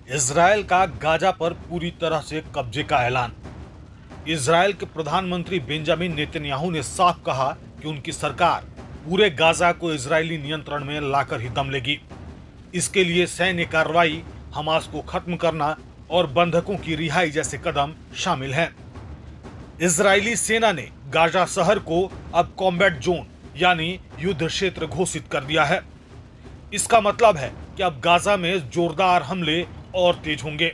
Israel का Gaza पर पूरी तरह से कब्जे का ऐलान। इजरायल के प्रधानमंत्री बेंजामिन नेतन्याहू ने साफ कहा कि उनकी सरकार पूरे गाजा को इजरायली नियंत्रण में लाकर ही दम लेगी। इसके लिए सैन्य कार्रवाई, हमास को खत्म करना और बंधकों की रिहाई जैसे कदम शामिल हैं। इजरायली सेना ने गाजा शहर को अब कॉम्बैट जोन यानी युद्ध क्षेत्र घोषित कर दिया है। इसका मतलब है कि अब गाजा में जोरदार हमले और तेज होंगे।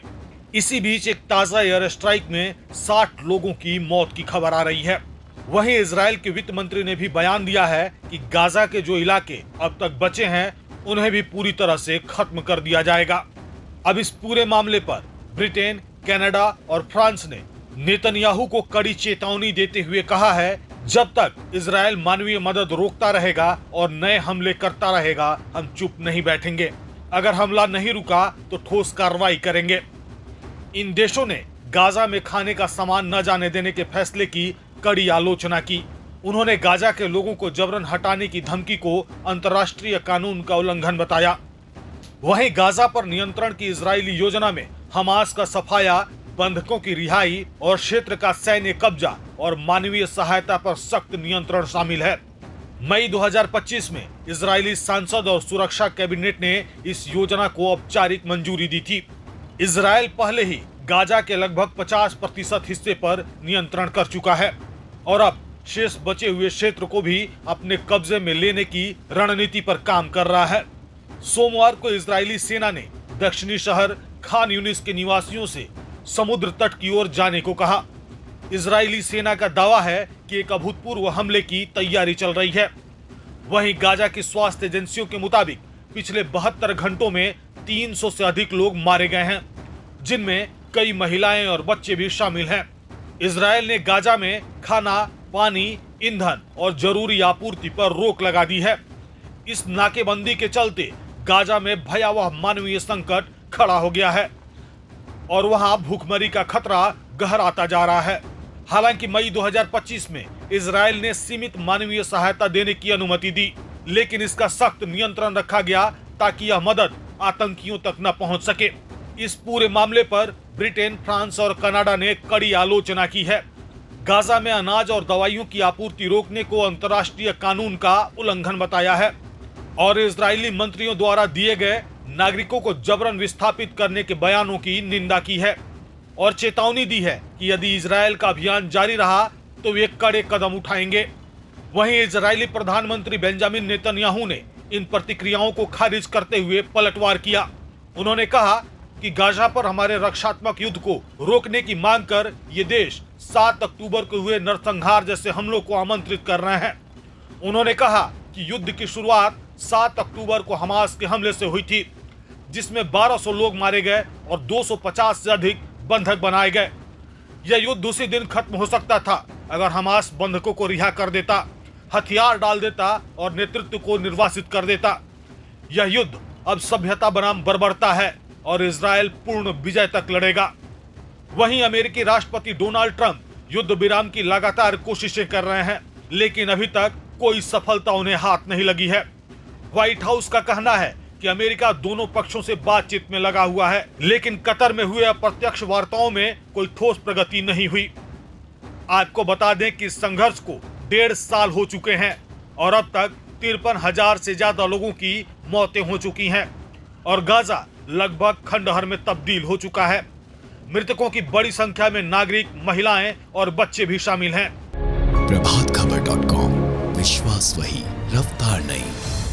इसी बीच एक ताजा एयर स्ट्राइक में 60 लोगों की मौत की खबर आ रही है। वहीं इजरायल के वित्त मंत्री ने भी बयान दिया है कि गाजा के जो इलाके अब तक बचे हैं उन्हें भी पूरी तरह से खत्म कर दिया जाएगा। अब इस पूरे मामले पर ब्रिटेन, कनाडा और फ्रांस ने नेतन्याहू को कड़ी चेतावनी देते हुए कहा है, जब तक इजरायल मानवीय मदद रोकता रहेगा और नए हमले करता रहेगा, हम चुप नहीं बैठेंगे। अगर हमला नहीं रुका तो ठोस कार्रवाई करेंगे। इन देशों ने गाजा में खाने का सामान न जाने देने के फैसले की कड़ी आलोचना की। उन्होंने गाजा के लोगों को जबरन हटाने की धमकी को अंतर्राष्ट्रीय कानून का उल्लंघन बताया। वहीं गाजा पर नियंत्रण की इजरायली योजना में हमास का सफाया, बंधकों की रिहाई और क्षेत्र का सैन्य कब्जा और मानवीय सहायता पर सख्त नियंत्रण शामिल है। मई 2025 में इजरायली सांसद और सुरक्षा कैबिनेट ने इस योजना को औपचारिक मंजूरी दी थी। इजरायल पहले ही गाजा के लगभग 50% हिस्से पर नियंत्रण कर चुका है और अब शेष बचे हुए क्षेत्र को भी अपने कब्जे में लेने की रणनीति पर काम कर रहा है। सोमवार को इजरायली सेना ने दक्षिणी शहर खान यूनिस के निवासियों से समुद्र तट की ओर जाने को कहा। इजरायली सेना का दावा है कि एक अभूतपूर्व हमले की तैयारी चल रही है। वहीं गाजा की स्वास्थ्य एजेंसियों के मुताबिक पिछले 72 घंटों में 300 से अधिक लोग मारे गए हैं, जिनमें कई महिलाएं और बच्चे भी शामिल हैं। इजरायल ने गाजा में खाना, पानी, ईंधन और जरूरी आपूर्ति पर रोक लगा दी है। इस नाकेबंदी के चलते गाजा में भयावह मानवीय संकट खड़ा हो गया है और वहां भूखमरी का खतरा गहराता जा रहा है। हालांकि मई 2025 में इजरायल ने सीमित मानवीय सहायता देने की अनुमति दी, लेकिन इसका सख्त नियंत्रण रखा गया ताकि यह मदद आतंकियों तक न पहुंच सके। इस पूरे मामले पर ब्रिटेन, फ्रांस और कनाडा ने कड़ी आलोचना की है। गाजा में अनाज और दवाइयों की आपूर्ति रोकने को अंतर्राष्ट्रीय कानून का उल्लंघन बताया है और इजरायली मंत्रियों द्वारा दिए गए नागरिकों को जबरन विस्थापित करने के बयानों की निंदा की है और चेतावनी दी है कि यदि इजरायल का अभियान जारी रहा तो वे कड़े कदम उठाएंगे। वहीं इजरायली प्रधानमंत्री बेंजामिन नेतन्याहू ने इन प्रतिक्रियाओं को खारिज करते हुए पलटवार किया। उन्होंने कहा कि गाजा पर हमारे रक्षात्मक युद्ध को रोकने की मांग कर ये देश 7 अक्टूबर को हुए नरसंहार जैसे हमलों को आमंत्रित कर रहे हैं। उन्होंने कहा कि युद्ध की शुरुआत 7 अक्टूबर को हमास के हमले से हुई थी, जिसमें 1200 लोग मारे गए और 250 से अधिक बंधक बनाए गए। यह युद्ध उसी दिन खत्म हो सकता था अगर हमास बंधकों को रिहा कर देता, हथियार डाल देता और नेतृत्व को निर्वासित कर देता। यह युद्ध अब सभ्यता बनाम बर्बरता है और इजरायल पूर्ण विजय तक लड़ेगा। वहीं अमेरिकी राष्ट्रपति डोनाल्ड ट्रंप युद्ध विराम की लगातार कोशिशें कर रहे हैं, लेकिन अभी तक कोई सफलता उन्हें हाथ नहीं लगी है। व्हाइट हाउस का कहना है कि अमेरिका दोनों पक्षों से बातचीत में लगा हुआ है, लेकिन कतर में हुए अप्रत्यक्ष वार्ताओं में कोई ठोस प्रगति नहीं हुई। आपको बता दें कि इस संघर्ष को 1.5 साल हो चुके हैं और अब तक 53,000 से ज्यादा लोगों की मौतें हो चुकी हैं और गाजा लगभग खंडहर में तब्दील हो चुका है। मृतकों की बड़ी संख्या में नागरिक, महिलाएं और बच्चे भी शामिल हैं। प्रभातखबर.com, विश्वास वही, रफ्तार नहीं।